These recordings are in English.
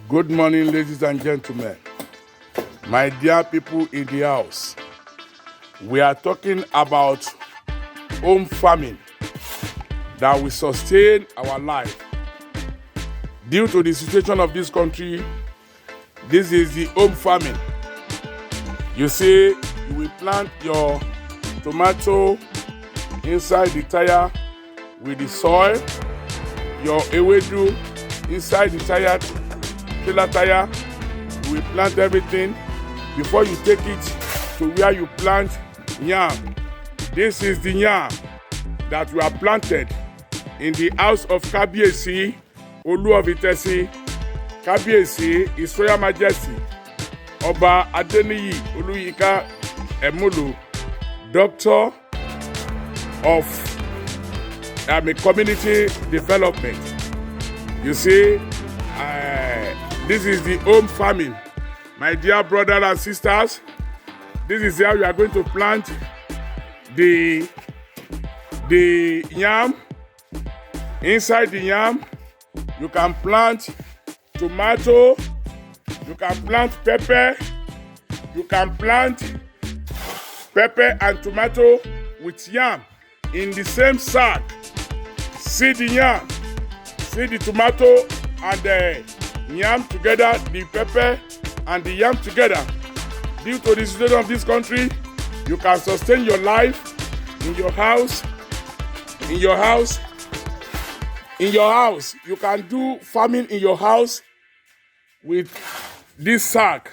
Good morning, ladies and gentlemen. My dear people in the house, we are talking about home farming that will sustain our life. Due to the situation of this country, this is the home farming. You see, you will plant your tomato inside the tire with the soil, your ewedu inside the tire, trailer tire. You will plant everything before you take it to where you plant yam. This is the yam that we have planted in the house of Kábíyèsí Olú of Ìtẹ̀sí. Kábíyèsí, His Royal Majesty Ọba Adéníyì Olúyinká Ẹ̀múlù, Doctor of Community Development. You see, this is the home farming. My dear brothers and sisters, this is how you are going to plant the yam. Inside the yam, you can plant tomato, you can plant pepper, you can plant pepper and tomato with yam in the same sack. See the yam, see the tomato and the yam together, the pepper and the yam together. Due to the situation of this country, you can sustain your life in your house, in your house. You can do farming in your house with this sack.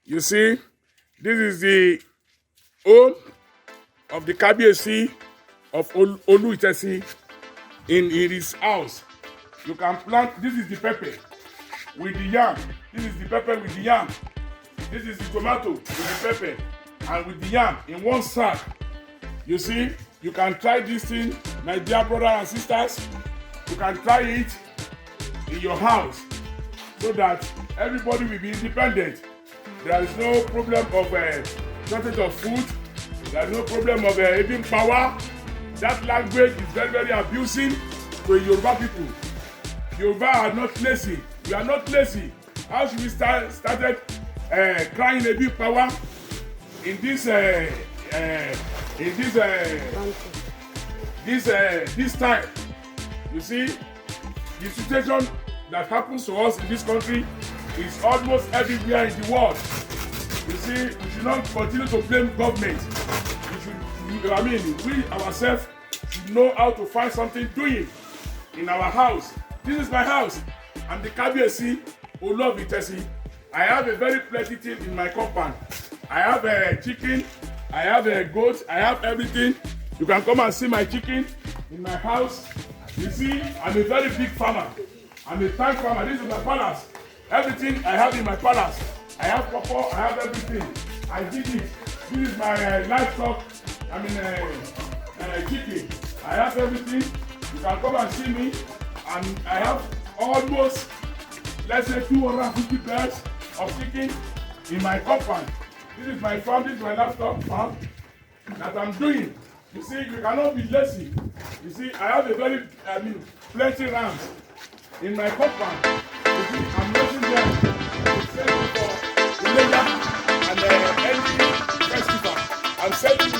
You see, this is the home of the Kábíyèsí of Olú Ìtẹ̀sí in his house. You can plant, this is the pepper with the yam. This is the pepper with the yam. This is the tomato with the pepper and with the yam in one sack. You see, you can try this thing, my dear brothers and sisters. You can try it in your house so that everybody will be independent. There is no problem of shortage of food. There is no problem of having power. That language is very, very abusing to Yoruba people. Yoruba are not lazy. We are not lazy. How should we started crying a big power in this time? You see, the situation that happens to us in this country is almost everywhere in the world. You see, we should not continue to blame government. We ourselves should know how to find something doing in our house. This is my house. I'm the Kábíyèsí Olú of Ìtẹ̀sí. I have a very plenty thing in my compound. I have a chicken, I have a goat, I have everything. You can come and see my chicken in my house. You see, I'm a very big farmer. I'm a tank farmer. This is my palace. Everything I have in my palace. I have pawpaw, I have everything. I did it. This is my livestock. Chicken. I have everything. You can come and see me. And I have almost, let's say, 250 birds of chicken in my compound. This is my farm. This is my livestock farm that I'm doing. You see, you cannot be lazy. You see, I have a very, plenty rams in my compound. You see, I'm raising them to sell for the labor and any festival. I'm selling